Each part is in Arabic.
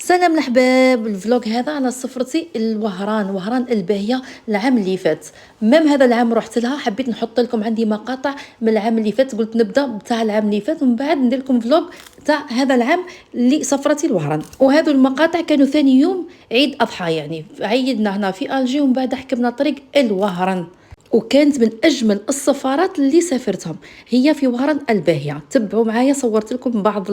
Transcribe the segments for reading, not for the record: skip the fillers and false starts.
سلام الحباب. الفلوق هذا على سفرتي وهران الباهيه العام اللي فات. هذا العام رحت لها، حبيت نحط لكم عندي مقاطع من العام اللي فات، قلت نبدا بتاع العام اللي فات ومن بعد ندير لكم فلوق تاع هذا العام اللي سفرتي لوهران. وهذو المقاطع كانوا ثاني يوم عيد اضحى، يعني عيدنا هنا في الجي ومن بعد حكمنا طريق الوهران. وكانت من اجمل السفارات اللي سافرتهم هي في وهران الباهيه. تبعوا معايا، صورت لكم بعض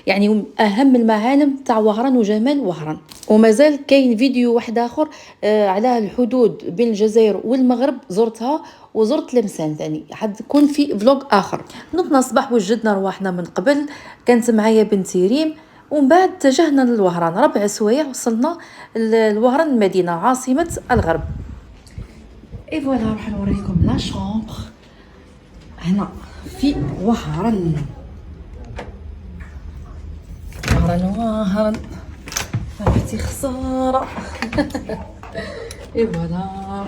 يعني اهم المعالم تاع وهران وجمال وهران. ومازال كاين فيديو واحد اخر على الحدود بين الجزائر والمغرب زرتها، وزرت لمسان ثاني، حتكون في فلوق اخر. نضنا صباح وجدنا رواحنا من قبل، كانت معايا بنتي ريم، ومن بعد اتجهنا للوهران. 4 سوايع وصلنا لوهران المدينه عاصمه الغرب. اي فوالا، راح نوريكم لا شومبر هنا في وهران. وهران عرفتي خساره. اي فوالا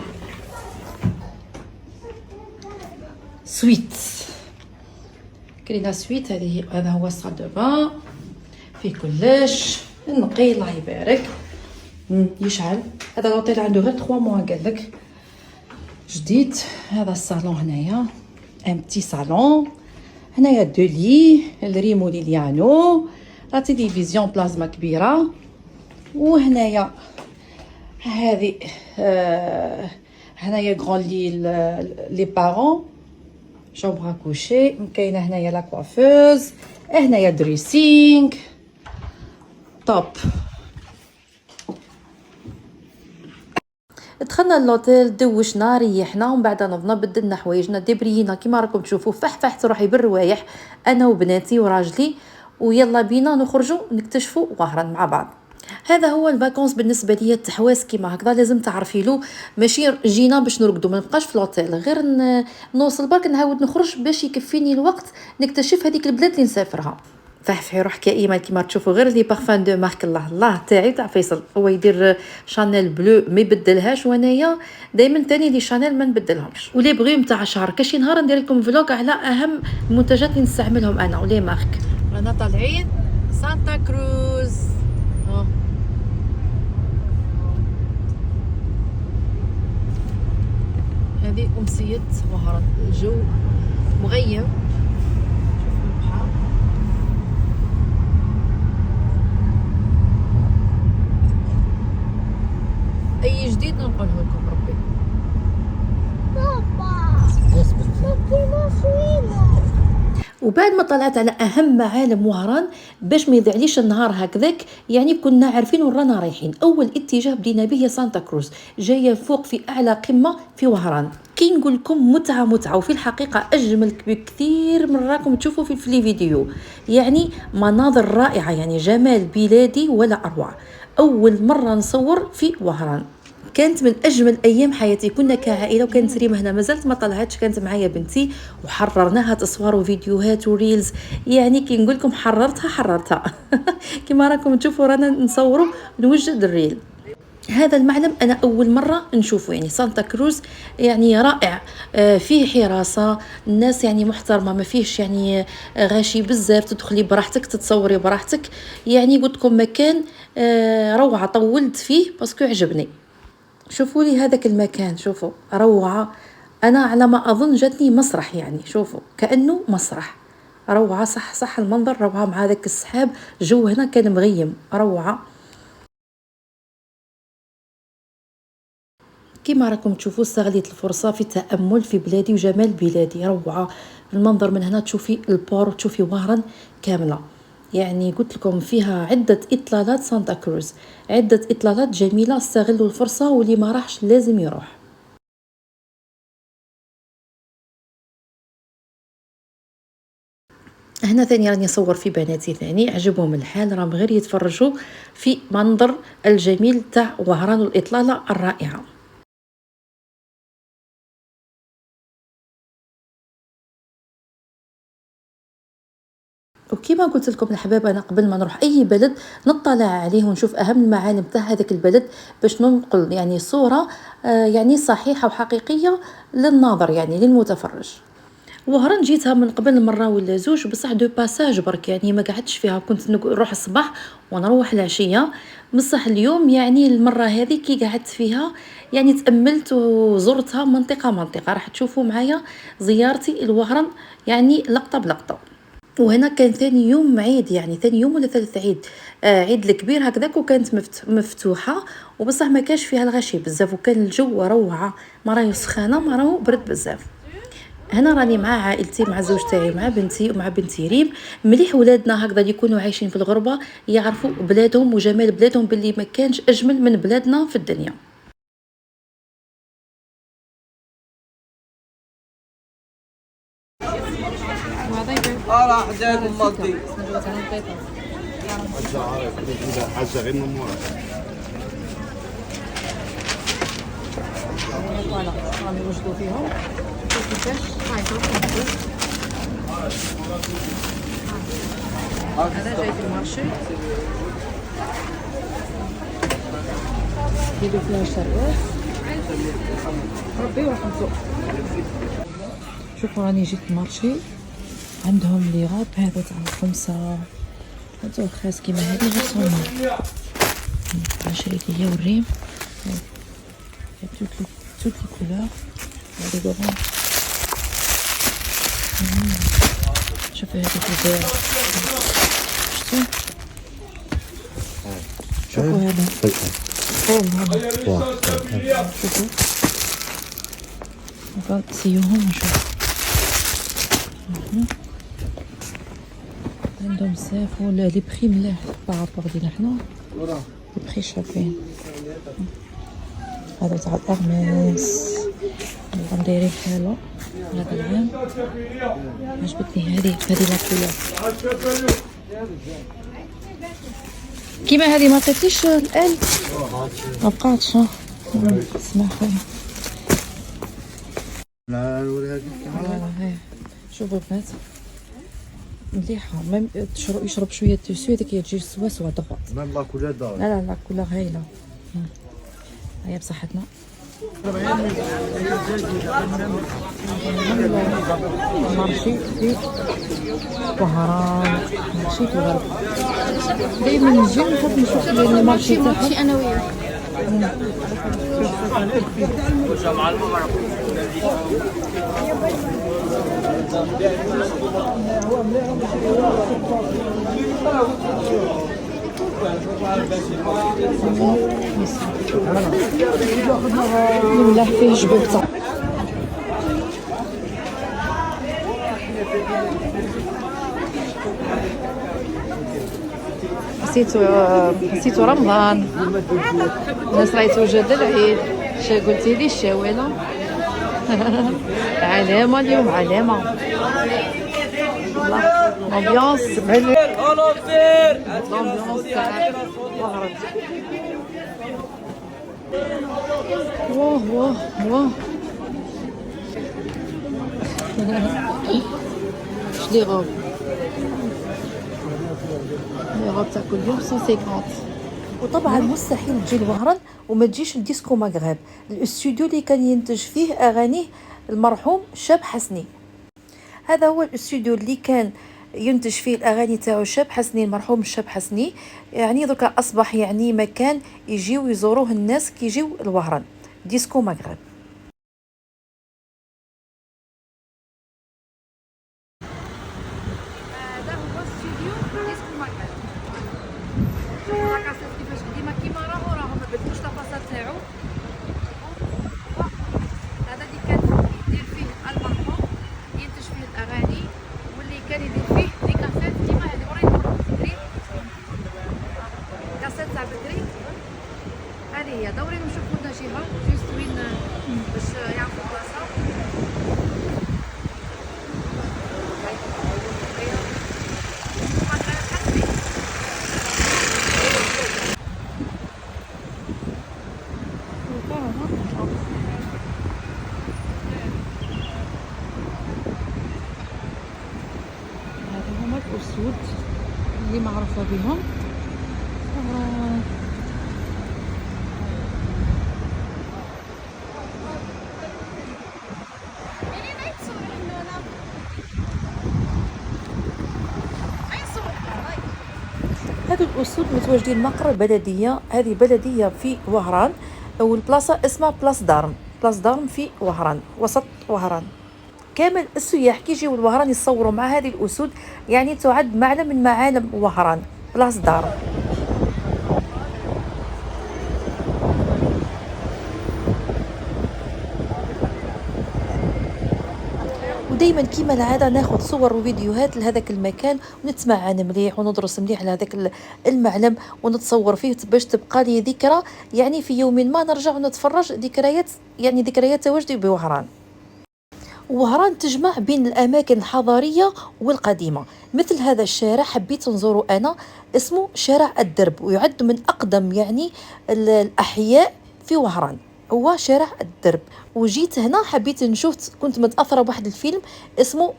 سويت، كاينه سويت. هذا هو الصال دو بان، فيه كلش نقي الله يبارك. يشعل. هذا لوطيل عنده غير 3 موا قالك، جديد. هذا الصالون هنايا، ان بتي صالون. هنايا دو لي، الريمو ليليانو، لا تيليفزيون بلازما كبيره. وهنايا هذه هنايا غون لي لي بارون، شومبر كوشي. كاينه هنايا لا كوافوز، هنايا دريسينغ توب. دخلنا اللوتيل، دوشنا ريحنا ومن بعد نضنا بدلنا حوايجنا، دبرينا كيما راكم تشوفوا، فحفحت روحي بالروايح انا وبناتي وراجلي، ويلا بينا نخرجوا نكتشفوا وهران مع بعض. هذا هو الفاكونس بالنسبه لي، التحواس كيما هكذا لازم تعرفي له. ماشي جينا باش نرقدوا، ما نبقاش في لوتيل، غير نوصل برك نعاود نخرج باش يكفيني الوقت نكتشف هذيك البلاد اللي نسافرها. فحفحي روحك يا كيما تشوفوا، غير لي بارفان دو مارك الله تاعي تاع فيصل، هو يدير شانيل بلو ما يبدلهاش، وانايا دائما تاني لي شانيل ما نبدلهمش. ولي بغيوم تاع شهر كاشي نهار ندير لكم فلوق على اهم المنتجات اللي نستعملهم انا ولي مارك. رانا طالعين سانتا كروز. هذه أمسية وهران، الجو مغيم. اي جديد نقوله لكم ربي. وبعد ما طلعت على اهم معالم وهران باش ما يضيعليش النهار هكذاك، يعني كنا عارفين وين رانا رايحين. اول اتجاه بدينا به هي سانتا كروز، جايه فوق في اعلى قمه في وهران. كي نقول لكم متعه، وفي الحقيقه اجمل بكثير من راكم تشوفوا في الفيديو. يعني مناظر رائعه، يعني جمال بلادي ولا اروع. اول مره نصور في وهران، كانت من اجمل ايام حياتي. كنا كعائله، وكانت ريم هنا مازالت ما طلعتش، كانت معايا بنتي وحررناها تصوير وفيديوهات وريلز. يعني كي نقول لكم حررتها كما راكم تشوفوا رانا نصوروا نوجد الريل. هذا المعلم انا اول مره نشوفه، يعني سانتا كروز يعني رائع. فيه حراسه، الناس يعني محترمه، ما فيهش يعني غاشي بزاف، تدخلي براحتك تتصوري براحتك. يعني قلت لكم مكان روعه، طولت فيه باسكو عجبني. شوفوا لي هذاك المكان، شوفوا روعه. انا على ما اظن جاتني مسرح، يعني شوفوا كانه مسرح. روعه، صح المنظر روعه، مع هذاك السحاب. جو هنا كان مغيم، روعه. كما راكم تشوفوا استغليت الفرصه في التامل في بلادي وجمال بلادي، روعه. المنظر من هنا تشوفي البور وتشوفي وهران كامله. يعني قلت لكم فيها عده اطلالات سانتا كروز، عده اطلالات جميله. استغلوا الفرصه، واللي ما راحش لازم يروح. هنا ثاني راني نصور في بناتي، ثاني عجبهم الحال، راهم غير يتفرجوا في منظر الجميل تاع وهران والاطلاله الرائعه. وكما قلت لكم الحباب، انا قبل ما نروح اي بلد نطلع عليه ونشوف اهم المعالم تاع هذاك البلد، باش ننقل يعني صوره يعني صحيحه وحقيقيه للناظر، يعني للمتفرج. وهران جيتها من قبل مرة ولا زوج، بصح دو باساج برك، يعني ما قعدتش فيها، كنت نروح الصباح ونروح العشية. بصح اليوم يعني المرة هذه كي قعدت فيها يعني تأملت وزرتها منطقة منطقة. راح تشوفوا معايا زيارتي لوهران يعني لقطة بلقطة. وهنا كان ثاني يوم عيد، يعني ثاني يوم ولا ثالث عيد، عيد الكبير هكذاك، وكانت مفتوحة، وبصح ما كانش فيها الغشي بزاف، وكان الجو روعة، ما راهو سخانة ما راهو برد بزاف. هنا راني مع عائلتي، مع الزوج تاعي، مع بنتي ومع بنتي ريم. مليح ولادنا هكذا يكونوا عايشين في الغربة، يعرفوا بلادهم وجمال بلادهم، باللي ما كانش اجمل من بلادنا في الدنيا. فوالا راني نوجدو فيهم كيفاش هذا جاي في المارشي يديروا فيها الشربات ربي يرحمكم. شوفوا راني جيت المارشي، عندهم لي غوب هذا تاع الخمسة، هذا خاص كيما هذه غير صومال. شريت هي والريم toutes les couleurs. Les gorons. Je fais des couleurs. شوفوا هذا شوفوا نسيوهم ونشوف. عندهم بزاف ولا لي بخي ملاح بارابور ديالنا حنا، لي بخي شابين. هذا تاع الأغماس نبقى دايرين حالة هذا العام. عجبتني هذه لاكولور كيما هذه. ما عطيتيش الآن ما بقاتش. اسمع خويا شوفوا البنات مليحة، ميم يشرب شوية دوسو هذيك تجي سوا سوا دغوط. لا لا كولور هايلة. هيا بصحتنا. مارشي في وهران، مارشي في الغرب. دايما نجي نحب نشوف المارشي تاعهم. انا وياك. ملاح فيه جبلته. نسيتو رمضان، الناس راهي توجد للعيد. شا قلتي لي الشاوله علامه اليوم، علامه الامبيونس واه واه واه. لي غوب تاع كل يوم 150. وطبعا مستحيل تجي لوهران وما تجيش الديسكو مغرب، الاستوديو اللي كان ينتج فيه اغانيه المرحوم شاب حسني. هذا هو الاستوديو اللي كان ينتج فيه الاغاني تاعو شاب حسني، المرحوم شاب حسني. يعني دركا اصبح يعني مكان يجيو يزوروه الناس كي يجيو لوهران، ديسكو مغرب. هذا هو استوديو ديسكو مغرب. شوفوا لاكاسيت كيفاش ديما كيما راهو ما بدلوش لافاصاد تاعو. هذا اللي كان يدير فيه المرحوم، ينتج فيه الاغاني، واللي كان يدير فيه دي كاسيت كيما هذه. وريني بكري كاسيت تاع بكري، هذه هي. دوري نشوفوا لنا جهه جوست وين باش يعرفوا البلاصه. الأسود اللي معروفة بهم. هذو الاسود متواجدين مقر بلديه، هذه بلديه في وهران، والبلاصه اسمها بلاص دارم في وهران، وسط وهران. كامل السياح كيجيو لوهران يصوروا مع هذه الاسود، يعني تعد معلم من معالم وهران بلاص دارم. ودائما كيما العاده ناخذ صور وفيديوهات لهذاك المكان، ونتمعن مليح وندرس مليح لهذاك المعلم، ونتصور فيه باش تبقى لي ذكرى، يعني في يوم ما نرجع ونتفرج ذكريات، يعني ذكريات تواجدي بوهران. وهران تجمع بين الأماكن الحضارية والقديمة. مثل هذا الشارع حبيت نزوره أنا، اسمه شارع الدرب، ويعد من أقدم يعني الأحياء في وهران، هو شارع الدرب. وجيت هنا حبيت نشوف، كنت متأثرة بواحد الفيلم اسمه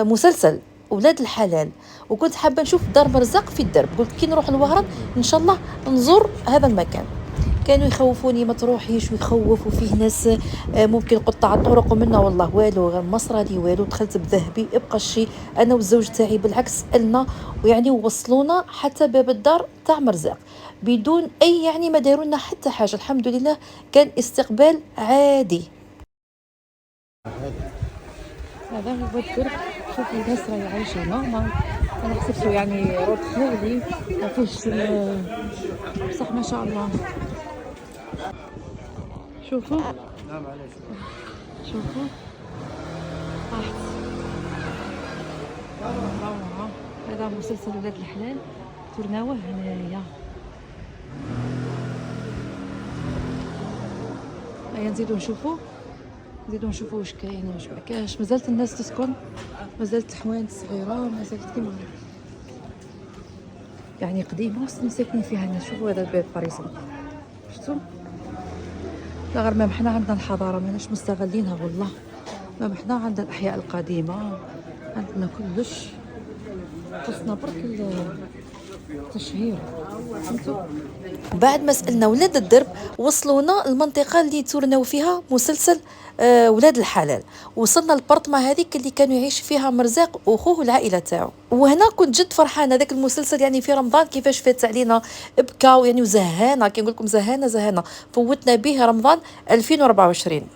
مسلسل ولاد الحلال، وكنت حابة نشوف دار مرزق في الدرب. قلت كي نروح لوهران إن شاء الله نزور هذا المكان. كانوا يخوفوني ما تروحيش، ويخوف، وفيه ناس ممكن قطع الطرق، ومنا والله والو، غير مصرالي والو. دخلت بذهبي ابقى الشي، انا والزوج تاعي بالعكس سالنا، ويعني وصلونا حتى باب الدار تاع مرزاق بدون اي، يعني ما داروا لنا حتى حاجه، الحمد لله كان استقبال عادي. هذا هو الدرب، شوفوا الناس راهي عايشه نورمال. انا حسبته يعني رود خالي ما فيهش بصح ما شاء الله. شوفوا شوفوا روعة. هذا مسلسل ولاد الحلال ترناوه هنايا. هيا نزيدو نشوفوا، واش كاين واش ما كاينش. مازالت الناس تسكن، مازالت الحوانت صغيره، مازالت كيما يعني قديمه ساكنين فيها الناس. شوفوا هذا الباب فريسه، شفتوا؟ لا غير ما حنا عندنا الحضاره ماناش مستغلينها والله. ما حنا عندنا الاحياء القديمه، عندنا كلش، خصنا برك التشهير، فهمتوا؟ بعد ما سالنا ولاد الدرب وصلونا المنطقه اللي تورناو فيها مسلسل ولاد الحلال. وصلنا البرطمه هذيك اللي كانوا يعيش فيها مرزاق واخوه والعائله تاعو. وهنا كنت جد فرحانه، ذاك المسلسل يعني في رمضان كيفاش فات علينا، بكاو يعني، وزهانه كي نقول لكم، زهانه فوتنا به رمضان 2024.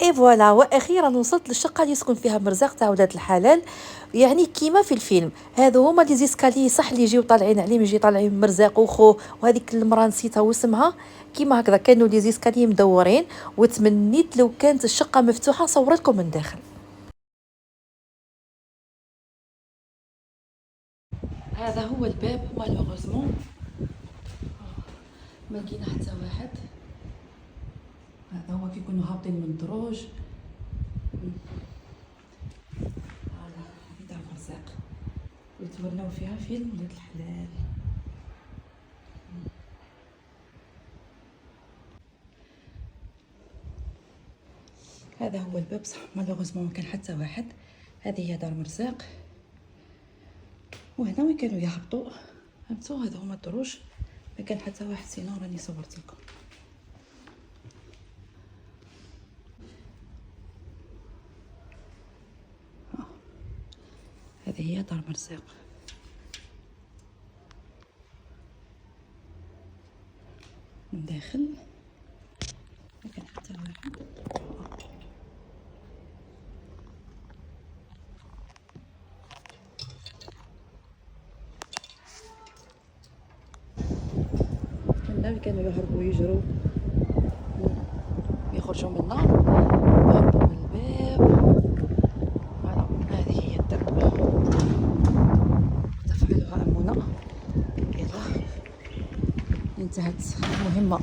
اي فوالا. واخيرا وصلت للشقه اللي يسكن فيها مرزاق تاع ولاد الحلال، يعني كيما في الفيلم. هذو هما لي زيسكالي صح اللي يجيو طالعين عليه، يجي طالعين مرزاق وخوه، وهذيك المراه نسيتها واسمها، كيما هكذا كانوا لي زيسكالي مدورين. وتمنيت لو كانت الشقه مفتوحه صورتكم من داخل. هذا هو الباب، مالوغوزمون ما كاين حتى واحد. هذا هو كي يكونوا هابطين من الدروج. هذه تاع مرزاق ويتورناو فيها فيلم ولاد الحلال. هذا هو الباب، صح مالوغوزمون ما كان حتى واحد. هذه هي دار مرزاق، وهنا وين كانوا يهبطوا، فهمتوا؟ هذا هما الدروج، ما كان حتى واحد، سينو راني صورت لكم. هذه هي دار مرزاق. من داخل ما كان حتى واحد. هنا كانوا يهربوا يجروا يخرجوا منا، يهربوا من الباب. هذه هي الدرب، تفعلها أمنا. يلا انتهت المهمة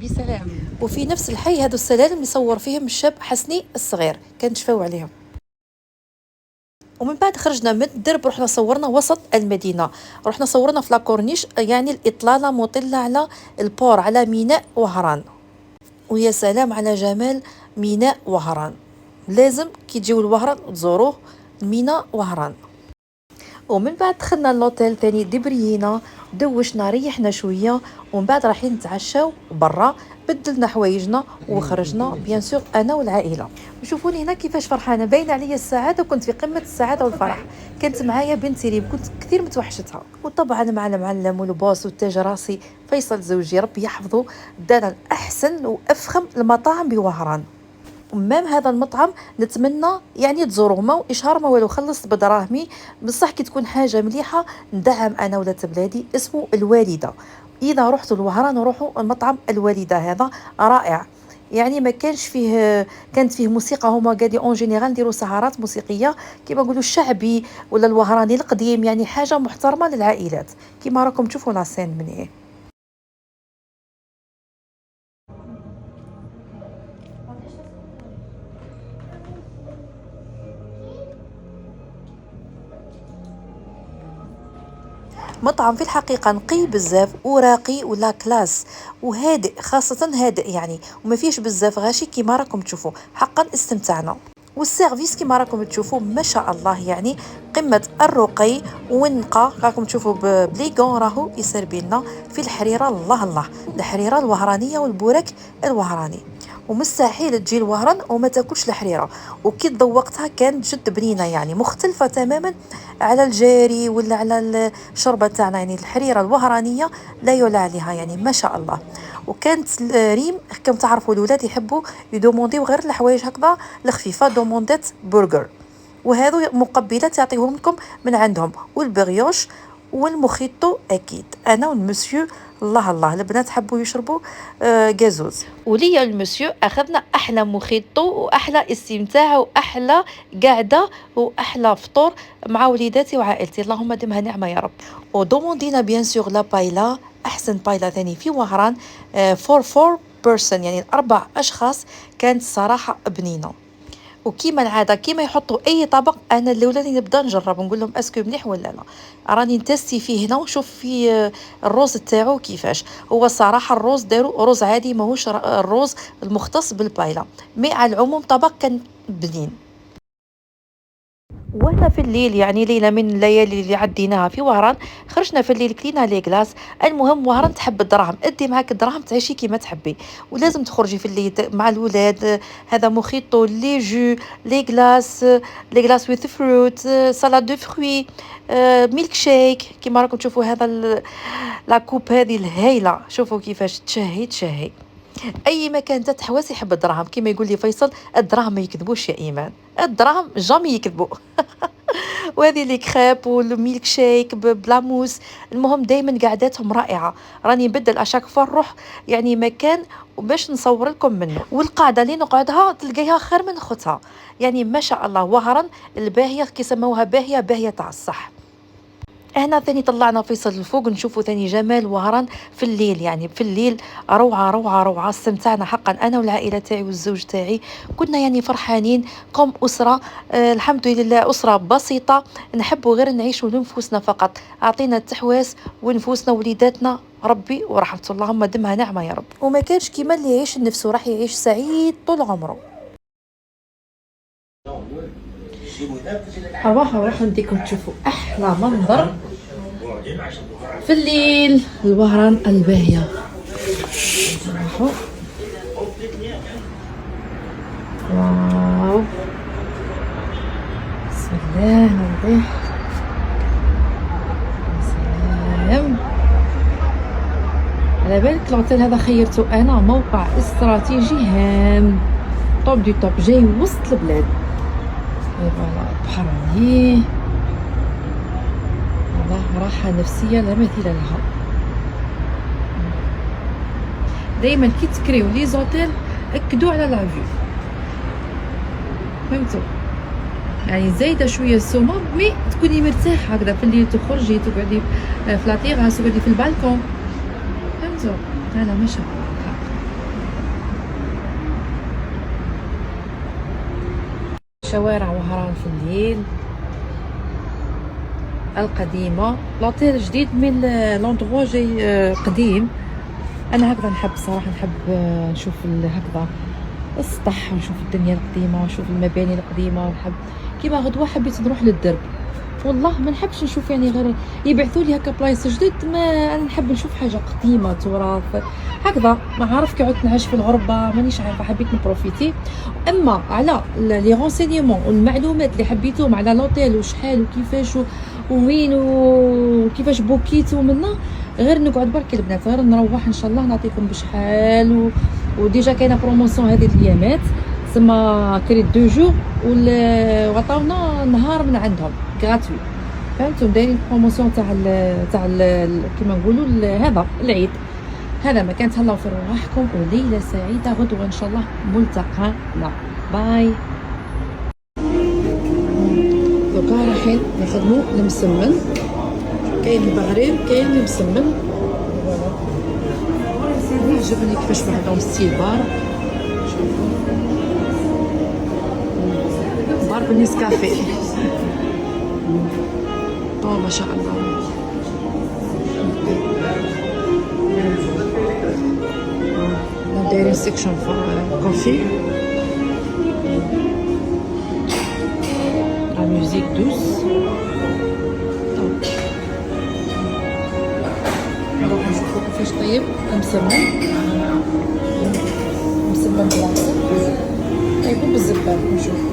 بسلام. وفي نفس الحي هذو السلالم يصور فيهم الشاب حسني الصغير، كان شفاو عليهم. ومن بعد خرجنا من الدرب، رحنا صورنا وسط المدينة، رحنا صورنا في لاكورنيش، يعني الإطلالة مطلة على البور، على ميناء وهران. ويا سلام على جمال ميناء وهران، لازم كي تجيو لوهران تزوروه، ميناء وهران. ومن بعد دخلنا لوتيل تاني دبرينا، دوشنا ريحنا شويه ومن بعد رايحين نتعشاو برا. بدلنا حوايجنا وخرجنا بيان سور انا والعائله. وشوفوني هنا كيفاش فرحانه، باين عليا السعاده وكنت في قمه السعاده والفرح. كانت معايا بنتي ريم، كنت كثير متوحشتها، وطبعا مع المعلم والباص والتاج راسي فيصل زوجي ربي يحفظه دانا احسن وافخم المطاعم بوهران. ومام هذا المطعم نتمنى يعني تزوروه، ما اشهار ما والو، خلصت بدراهمي بصح كي تكون حاجه مليحه ندعم انا ولاد بلادي. اسمه الوالده، اذا رحتوا لوهران روحوا المطعم الوالده، هذا رائع. يعني ما كانش فيه، كانت فيه موسيقى، هما قاعدين اون جينيرال نديروا سهرات موسيقيه كيما نقولوا الشعبي ولا الوهراني القديم، يعني حاجه محترمه للعائلات كيما راكم تشوفوا لاسين مني. مطعم في الحقيقة نقي بزاف وراقي ولا كلاس وهادئ، خاصة هادئ يعني، وما فيش بزاف غاشي كيما راكم تشوفوا. حقا استمتعنا، والسيرفيس كيما راكم تشوفوا ما شاء الله، يعني قمة الرقي والنقا. راكم تشوفوا بليغون راهو يسربي لنا في الحريرة، الله الله، الحريرة الوهرانية والبورك الوهراني. ومستحيل تجي الوهران وما تاكلش الحريره، وكي ذوقتها كانت جد بنينه، يعني مختلفه تماما على الجاري ولا على الشوربه تاعنا. يعني الحريره الوهرانيه لا يعلى عليها، يعني ما شاء الله. وكانت ريم كم تعرفوا الولاد يحبوا يدومونديو غير الحوايج هكذا الخفيفه، دوموندات برجر، وهذو مقبلات يعطيهم لكم من عندهم، والبريوش والمخيطو اكيد. انا والمسيو الله الله، البنات حبوا يشربوا غازوز، وليا المسيو اخذنا احلى مخيطو واحلى استمتاع واحلى قعده واحلى فطور مع وليداتي وعائلتي، اللهم دمها نعمه يا رب. ودوموندينا بيان سور لا بايلا، احسن بايلا ثاني في وهران، فور فور بيرسون، يعني 4 اشخاص. كانت صراحه بنينه. وكيما العاده كيما يحطوا اي طبق انا الاولاني نبدا نجرب نقول لهم اسكو مليح ولا لا. راني نتستي فيه هنا ونشوف فيه الروز تاعو كيفاش هو. صراحه الروز داروا روز عادي، ماهوش الروز المختص بالبايلا، مي على العموم طبق كان بنين. وهنا في الليل، يعني ليله من الليالي اللي عديناها في وهران، خرجنا في الليل كلينا لي كلاس. المهم وهران تحب الدراهم، ادي معاك الدراهم تعيشي كيما تحبي، ولازم تخرجي في الليل مع الولاد. هذا موخيطو، لي جو، لي كلاس، لي كلاس ويث فروت، سالاد دو فروي، ميلك شيك كيما راكم تشوفوا. هذا لا كوب هذه الهايله، شوفوا كيفاش تشهي تشهي. اي مكان تاع حواس يحب الدراهم، كيما يقول لي فيصل الدراهم ما يكذبوش يا ايمان، الدراهم جامي يكذبوا. وهذه لي كريب والميلك شيك بلاموس. المهم دائما قعداتهم رائعه. راني نبدل اشاك فور نروح يعني مكان باش نصور لكم منه، والقعده اللي نقعدها تلقيها خير من خوتها، يعني ما شاء الله. وهران الباهيه كيسموها باهيه باهيه تاع الصح. هنا ثاني طلعنا فيصل الفوق نشوفوا ثاني جمال وهران في الليل، يعني في الليل روعة روعة روعة. استمتعنا حقا أنا والعائلة تاعي والزوج تاعي، كنا يعني فرحانين كم أسرة. الحمد لله أسرة بسيطة نحبوا غير نعيشوا لنفوسنا فقط. أعطينا التحواس ونفوسنا وليداتنا ربي ورحمة، اللهم دمها نعمة يا رب. وما كانش كيما اللي يعيش نفسه راح يعيش سعيد طول عمره. أروح نديكم تشوفوا أحلى منظر في الليل، الوهران الباهية. واو سلام عليك، سلام. على بالك العطيل هذا خيرته أنا موقع استراتيجي هام، توب دي توب، جاي وسط البلاد. فوالا بحر عليه، والله راحة نفسية لا مثيل لها. دايما كي تكريو لي زوتيل اكدوا على لافيو، فهمتوا؟ يعني زايده شويه السومه، مي تكوني مرتاحه هكذا في الليل، تخرجي تقعدي في لاطيغاس، تقعدي في البالكون، فهمتوا؟ لا ما شاء الله. شوارع وهران في الليل القديمه، لاطيل جديد من لوندغوا جاي قديم. انا هكذا نحب صراحه، نحب نشوف هكذا السطح ونشوف الدنيا القديمه ونشوف المباني القديمه، ونحب كيما غدوه حبيت نروح للدرب والله ما نحبش نشوف يعني غير يبعثوا لي هكا بلايص جدد، ما انا نحب نشوف حاجه قديمه تراث هكذا. ما عارف كي عدت نعيش في الغربه مانيش عارفه، حبيت نبروفيتي. اما على لي رونسينيمون والمعلومات اللي حبيتهم على لوطيل وشحال وكيفاش ووين وكيفاش بوكيتو منا، غير نقعد برك البنات، غير نروح ان شاء الله نعطيكم بشحال وديجا كاينه بروموسيون هذه الايامات، تسمى كريت 2 جور وعطاونا نهار من عندهم غراتوي. فهمتوا دايرين بروموسيون تاع كيما نقولوا هذا العيد هذا. ما كانت هلاو في رواحكم وليله سعيده، غدوه ان شاء الله ملتقانا. باي. دوكا رايحين نخدموا المسمن، كاين البغرير كاين المسمن. عجبني كيفاش عندهم ستيل بار، بار بالنسكافيه. ما شاء الله. دايرين سيكشن فور كوفي، لا ميوزيك دوس. نروح نشوفو كيفاش طيب مسمن بالعسل، طيبو بالزبال نشوفو.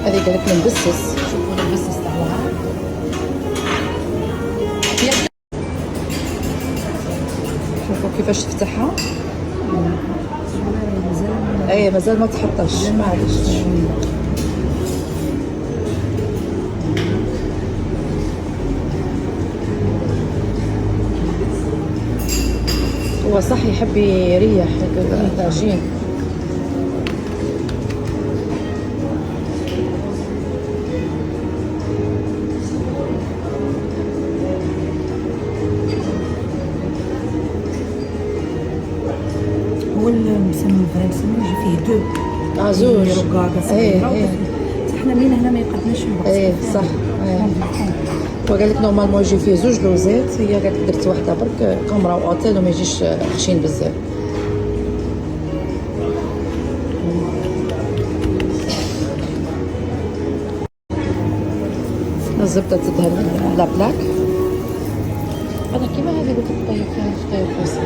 هذه قالت لنا نبسس، شوفوا نبسس تاعها. شوفوا كيفاش تفتحها. اي مازال ما تحطش، معليش. هو صح يحب يريح هكذا الطاجين. هو المسمن الفرنسي يجي فيه دو زوج. حنا من هنا ما يقدناش نبقى. صح. وقال لك نورمالمون يجي فيه زوج لوزات، هي قالت درت واحده برك كاميرا واوتيل وما يجيش خشين بزاف. الزبده تدهن على بلاك. انا كيما هذه قلت لك طيب فيها خطير فاصل.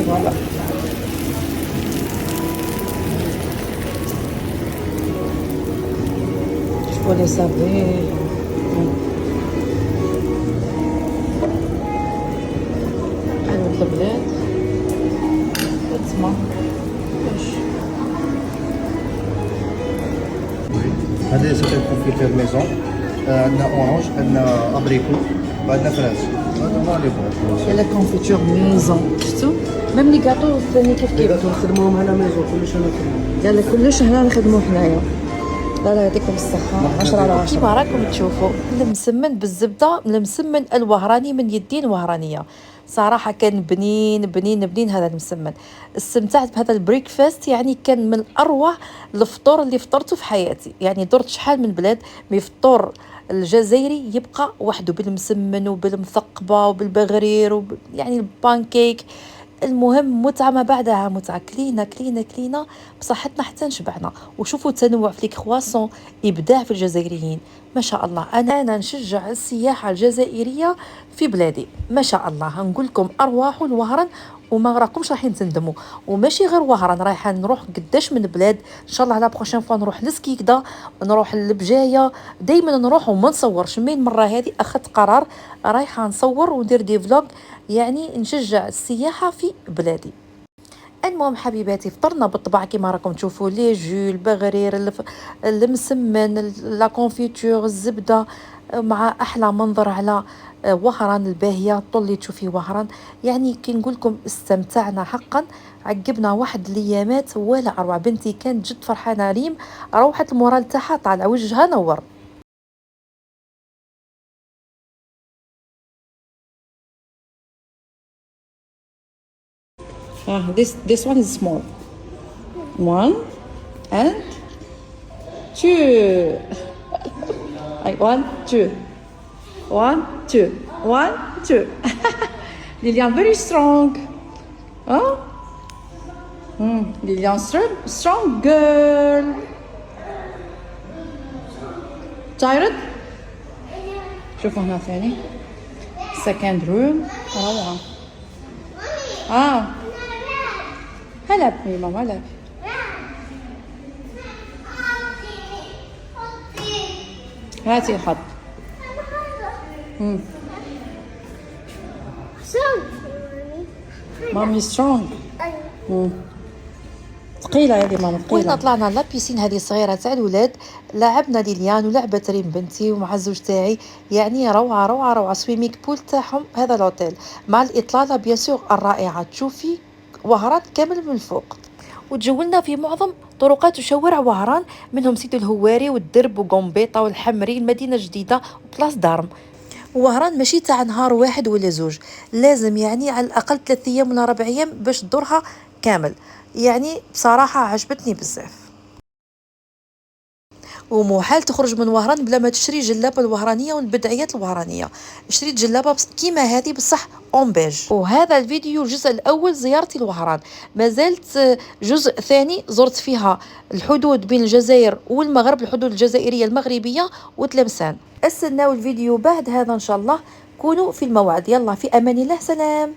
فوالا شوفوا لي صافي. حلوة البلاد تسمى هذه سيتي كونفيتير ميزون، عندنا اورانج، عندنا ابريكو، وعندنا فرنسا. هذا ما اللي بغيت. لا كونفيتور ميزون، شفتوا ميم لي كاطو ثاني كيف كيف نخدموهم هنا ميزون، كلش هنا نخدمو. قال لك كلش هنا نخدموه حنايا. لا يعطيكم الصحة. 10 على 10. كيما راكم تشوفوا المسمن بالزبدة، المسمن الوهراني من يدين وهرانية. صراحة كان بنين هذا المسمن. استمتعت بهذا البريكفاست، يعني كان من أروع الفطور اللي فطرته في حياتي. يعني درت شحال من بلاد مي فطور الجزائري يبقى وحده، بالمسمن وبالمثقبة وبالبغرير يعني البانكيك. المهم متعة ما بعدها متعة، كلينا بصحتنا حتى نشبعنا. وشوفوا التنوع في الكرواسون، إبداع في الجزائريين ما شاء الله. أنا نشجع السياحة الجزائرية في بلادي ما شاء الله. نقول لكم أرواح الوهران وما راكمش رايحين تندموا. وماشي غير وهران، رايحه نروح قداش من بلاد ان شاء الله. على بروشين فوا نروح لسكيكدا، نروح لبجايه، دائما نروح وما نصورش. من المره هذه اخذت قرار رايحه نصور وندير دي فلوغ، يعني نشجع السياحه في بلادي. المهم حبيباتي فطرنا بالطبع كما راكم تشوفوا لي جو، البغرير، المسمن، لا كونفيتور، الزبده، مع احلى منظر على وهران الباهيه. طلي تشوفي وهران، يعني كي نقول لكم استمتعنا حقا. عقبنا واحد الايامات ولا اروع. بنتي كانت جد فرحانه، ريم روحت المورال تاعها طالع وجهها نور. this one is small one and 2. Like 1 2 1 2 1 2. Lilian very strong. Huh? Lilian strong girl. Tired? شوفوا هنا ثاني. Second room. روعة. هلا بني ماما هلا. هاتي الحط. مامي سترونج. ثقيله هذه ماما ثقيله. وين طلعنا لابيسين هذه صغيره تاع الولاد، لعبنا ليليان ولعبت ريم بنتي ومع الزوج تاعي، يعني روعه روعه روعه. سويمينغ بول تاعهم هذا الهوتيل مع الاطلاله بيان سور الرائعه، تشوفي وهران كامل من الفوق. وتجولنا في معظم طرقات وشوارع وهران، منهم سيد الهواري والدرب وقنبيطه والحمري، المدينه الجديده وبلاص دارم. وهران ماشي تاع نهار واحد ولا زوج، لازم يعني على الاقل 3 ايام ولا 4 ايام باش تدورها كامل. يعني بصراحه عجبتني بزاف، ومحال تخرج من وهران بلا ما تشري جلابه الوهرانيه والبدعيات الوهرانيه. شريت جلابه كيما هذه بصح اون بيج. وهذا الفيديو الجزء الاول زيارتي لوهران، ما زالت جزء ثاني زرت فيها الحدود بين الجزائر والمغرب، الحدود الجزائريه المغربيه وتلمسان. استناو الفيديو بعد هذا ان شاء الله. كونوا في الموعد. يلا في امان الله، سلام.